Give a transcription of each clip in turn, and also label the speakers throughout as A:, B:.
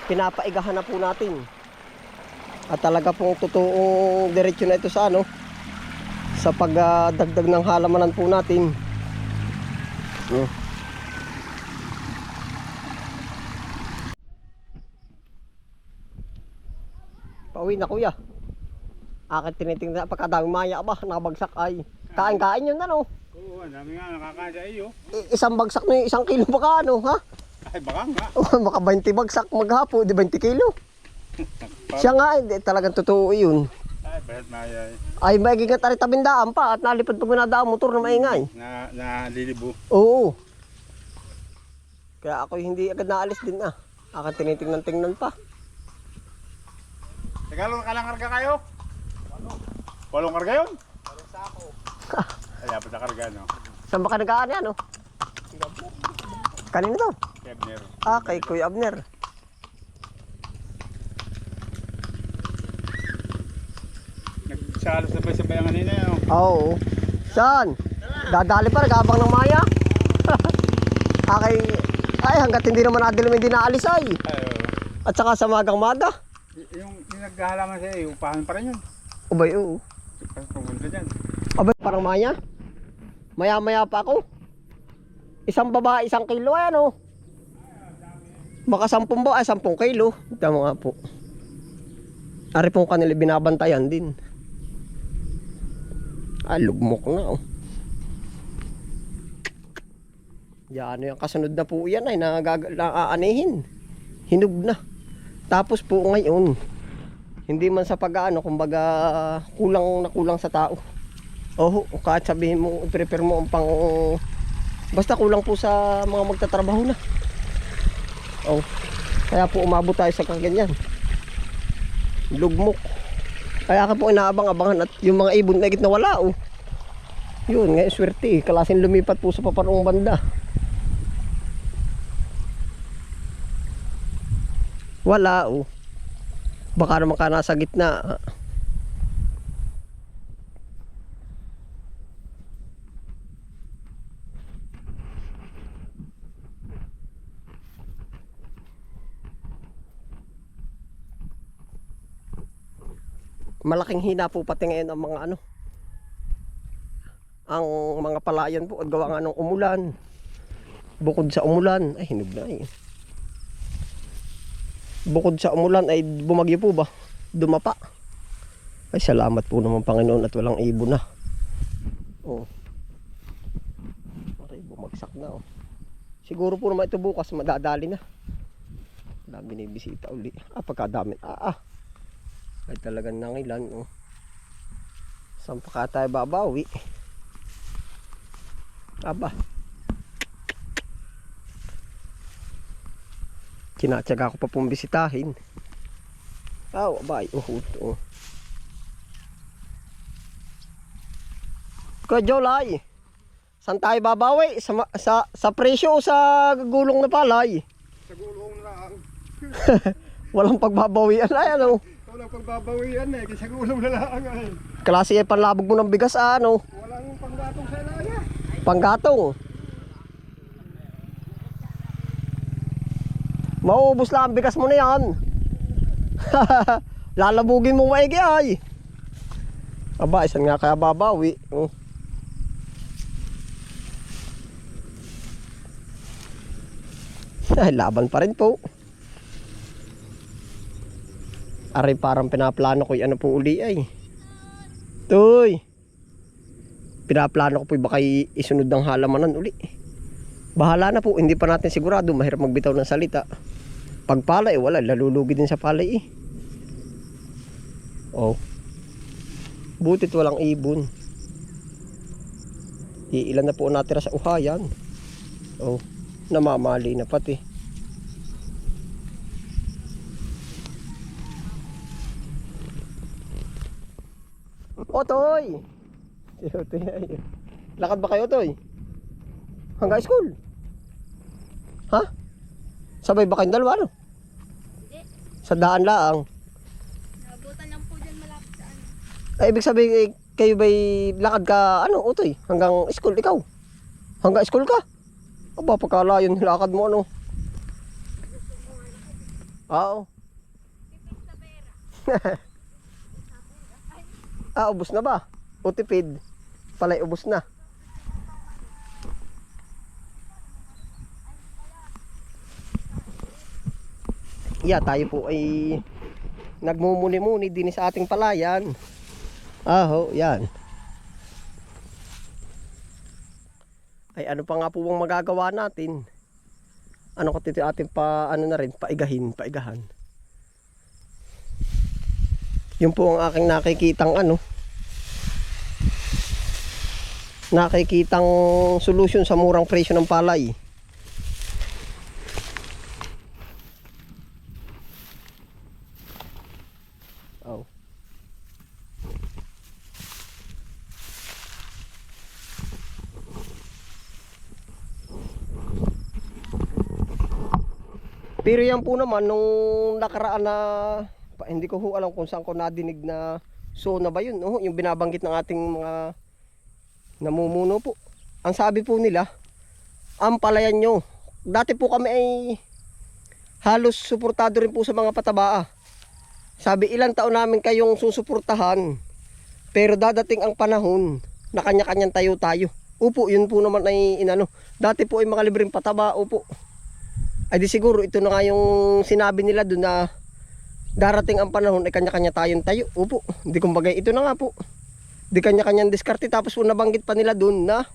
A: pinapaigahan na po natin. At talaga pong totoong diretsyo na ito sa ano, sa pagdagdag ng halamanan po natin. Pauwi na kuya. Akin tinitingnan pagkadaming maya ba, nakabagsak ay. Kain-kain yun ano.
B: Oo, ang dami nga nakakain sa iyo.
A: Isang bagsak na yung 1 kilo baka ano ha?
B: Ay, baka nga.
A: Baka 20 bagsak maghapo, di 20 kilo. Siya nga, hindi talagang totoo yun.
B: Ay, bahat maya.
A: Ay, magigat ari tabindaan pa at nalipad pag minadaan motor na maingay.
B: Lilibo.
A: Oo. Kaya ako hindi agad naalis din ah. Akin tinitingnan-tingnan pa.
B: Tagalog ka lang karga kayo? Walong karga yun? Walong sako. Ay, apat na karga, no?
A: Saan ba ka nag-aani ano? Kanino to?
B: Kebner.
A: Ah, kay Kuya Abner.
B: Nagsalos na ba sa bayangan nila, no?
A: Oo. Saan? Dadali pa, nag-abang ng maya. Ay, hanggat hindi naman adilim hindi naalis ay.
B: Ay, oo.
A: At saka sa magang-maga.
B: Yung naghahalaman sa iyo, upahan pa rin yun.
A: Ubay, oo.
B: Pumunta dyan.
A: Abay, parang maya. Maya-maya pa ako. Isang babae, 1 kilo ay ano. Baka 10 ba? Ay, 10 kilo. Tama nga po. Ari pong kanila binabantayan din. Ay, lugmok na oh. Yan, yung kasunod na po yan ay naaanihin. Hinog na. Tapos po ngayon, hindi man sa pag-ano, kumbaga kulang na kulang sa tao. Oh, kahit sabihin mo, i-prepare mo ang pang... Basta kulang po sa mga magtatrabaho na. Oh, kaya po umabot tayo sa kaganyan. Lugmok. Kaya ka po inaabang-abangan at yung mga ibon na na wala oh. Yun, ngayon swerte. Kalasin lumipat po sa paparong banda. Wala oh. Baka naman ka nasa gitna. Malaking hina po pati ngayon ang mga ano. Ang mga palayan po at gawa nga ng umulan. Bukod sa umulan, ay hinog na eh. Bukod sa umulan ay bumagyo po ba? Dumapa. Ay salamat po naman Panginoon at walang ibon na. Oh. Ay bumagsak na oh. Siguro po naman ito bukas madadali na. Dami na bisita uli. Ah pagkadami. Ay talagang nangilan oh. Saan pa ka tayo babawi? Aba. Kinatsaga ko pa pong bisitahin. Abay, oh. Kuya Jolay, saan tayo babawi? Sa presyo o sa gulong na palay?
B: Sa gulong lang.
A: Walang pagbabawian ay ano?
B: Walang pagbabawian eh, kasi sa gulong na lang ay.
A: Klase ay panlabog mo ng bigas ano?
B: Walang panggatong sa ilaya.
A: Panggatong. Mauubos lang ang bigas mo na yan. Lalabugin mo maigi ay. Aba, isan nga kaya babawi. Ay, laban pa rin po. Aray parang pinaplano ko ano po uli ay. Toy. Pinaplano ko po baka isunod ng halamanan uli. Bahala na po, hindi pa natin sigurado, mahirap magbitaw ng salita. Pag palay, wala, lalulugi din sa palay eh. Oh. Butit walang ibon. Iilan na po natira sa uhayan. Oh, namamali na pati. Toy! Lakad ba kayo, Toy? Hanggang school? Ha? Sabay ba kayong dalawa, no?
C: Hindi.
A: Sa daan lang.
C: Nabutan lang po dyan malapit sa ano.
A: Ay, ibig sabihin, kayo ba'y lakad ka, ano, Utoy? Hanggang school, ikaw? Hanggang school ka? Aba, pagkalayon, lakad mo, ano? Oo.
C: Tipid sa pera.
A: Ubos na ba? O tipid? Palay, ubos na. Tayo po ay nagmumuni-muni din sa ating palayan. Yan. Ay ano pa nga po bang magagawa natin? Ano ko tito ating paigahan. Yun po ang aking nakikitang solusyon sa murang presyo ng palay. Pero yan po naman nung nakaraan na hindi ko alam kung saan ko nadinig na zona ba yun, yung binabanggit ng ating mga namumuno po. Ang sabi po nila, ang palayan nyo, dati po kami ay halos suportado rin po sa mga pataba. Sabi ilang taon namin kayong susuportahan, pero dadating ang panahon na kanya-kanyang tayo. Upo, yun po naman ay dati po ay mga libreng pataba, upo. Ay di siguro ito na nga yung sinabi nila doon na darating ang panahon ay kanya-kanya tayong tayo. Upo, hindi kumbaga ito na nga po. Di kanya-kanyang diskarte. Tapos po nabanggit pa nila doon na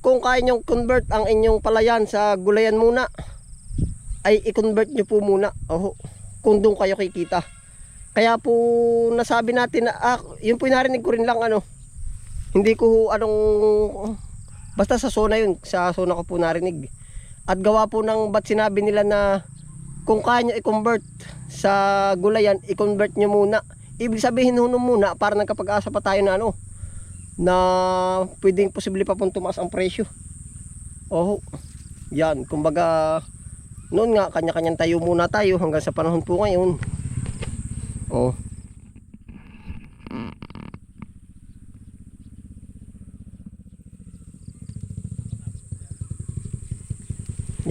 A: kung kaya nyong convert ang inyong palayan sa gulayan muna, ay i-convert nyo po muna. Kung doon kayo kikita. Kaya po nasabi natin na yun po narinig ko rin lang hindi ko basta sa zona yun, sa zona ko po narinig. At gawa po ng ba't sinabi nila na kung kaya nyo i-convert sa gulayan, i-convert nyo muna. Ibig sabihin hunom muna para nagkapag-asa pa tayo na na pwedeng posible pa pong tumaas ang presyo. Yan, kumbaga noon nga kanya-kanyang tayo muna tayo hanggang sa panahon po ngayon.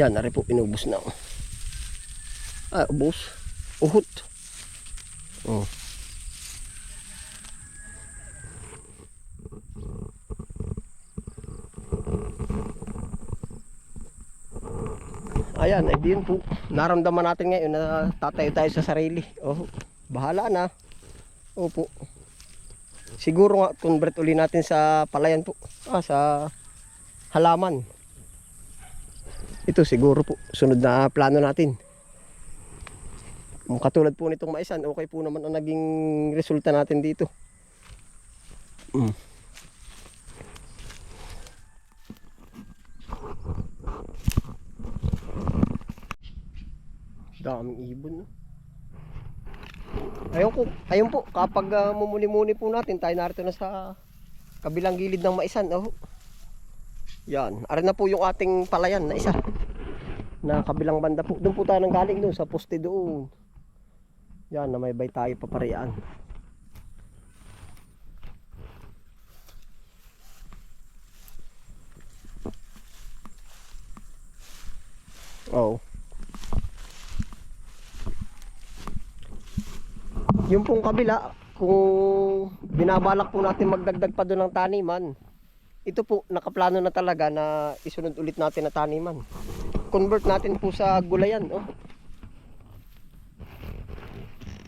A: Yan, nari po, inubos na. Ubos. Uhot. Ayan, din po. Naramdaman natin ngayon na tatayo tayo sa sarili. Bahala na. Opo. Siguro nga, convert uli natin sa palayan po. Sa halaman. Ito siguro po, sunod na plano natin. Katulad po nitong maisan, okay po naman ang naging resulta natin dito. Daming ibon, no? Ayun po, kapag mumuli-muli po natin, tayo narito na sa kabilang gilid ng maisan. Yan, arin na po yung ating palayan na isa. Na kabilang banda po. Doon po tayo nang galing doon sa poste doon. Yan, na may bay tayo paparian. Yung pong kabila, kung binabalak po natin magdagdag pa doon ng taniman, ito po nakaplano na talaga na isunod ulit natin na taniman. Convert natin po sa gulayan.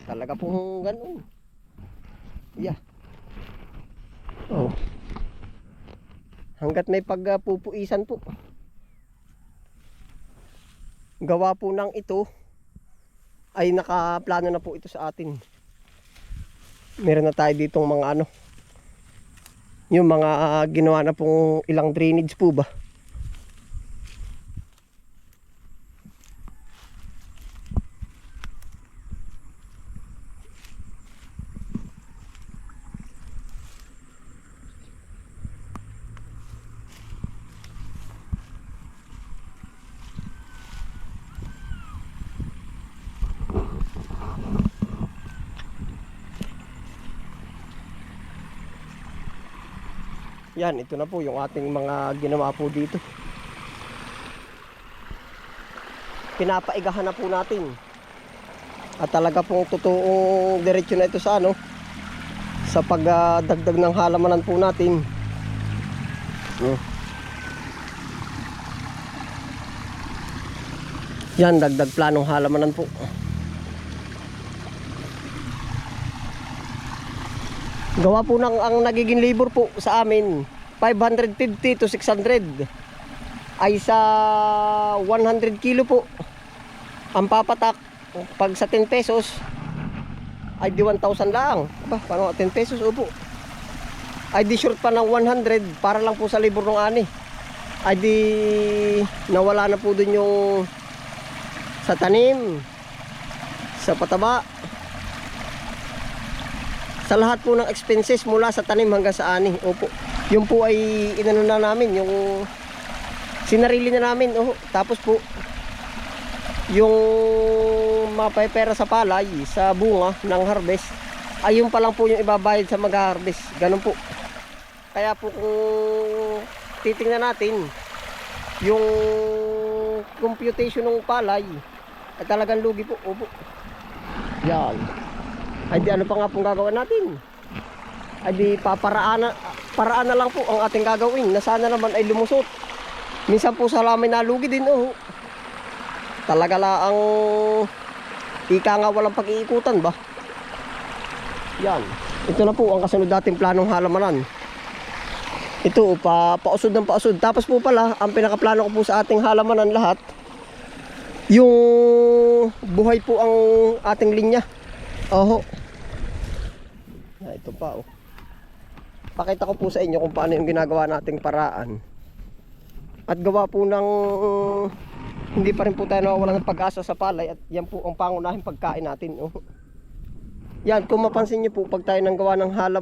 A: Talaga pong ganoon. Yeah. Hanggat may pagpupuisan po. Gawa po ng ito ay nakaplano na po ito sa atin. Meron na tayo ditong mga yung mga ginawa na pong ilang drainage po ba. Yan, ito na po yung ating mga ginawa po dito. pinapaigahan na po natin. At talaga pong totoong diretsyo na ito sa ano, sa pagdagdag ng halamanan po natin. Yan, dagdag planong halamanan po. Gawa po ng ang nagiging labor po sa amin 550 to 600 ay sa 100 kilo po ang papatak. Pag sa 10 pesos ay di 1,000 lang. Aba, paano 10 pesos? Upo. Ay di short pa ng 100 para lang po sa labor ng ani. Ay di nawala na po dun yung sa tanim, sa pataba, sa lahat po ng expenses mula sa tanim hanggang sa ani. Opo. Yung po ay inano na namin, yung sinarili na namin. Tapos po yung mapapera sa palay, sa bunga ng harvest, ayun pa lang po yung ibabayad sa mag-harvest. Ganun po. Kaya po kung titingnan natin yung computation ng palay, ay talagang lugi po. Opo. Yan. Ay di ano pa nga pong gagawin natin? Ay di paraan na lang po ang ating gagawin na sana naman ay lumusot. Minsan po sa lamin nalugi din. Talaga la ang ika nga walang pag-iikutan ba? Yan. Ito na po ang kasunod nating planong halamanan. Ito pausod ng pausod. Tapos po pala ang pinakaplano ko po sa ating halamanan lahat, yung buhay po ang ating linya. Ito pa Pakita ko po sa inyo kung paano yung ginagawa nating paraan. At gawa po ng hindi pa rin po tayo nawawalan ng pag-asa sa palay. At yan po ang pangunahing pagkain natin. Yan, kung mapansin nyo po, pag tayo nang gawa ng halam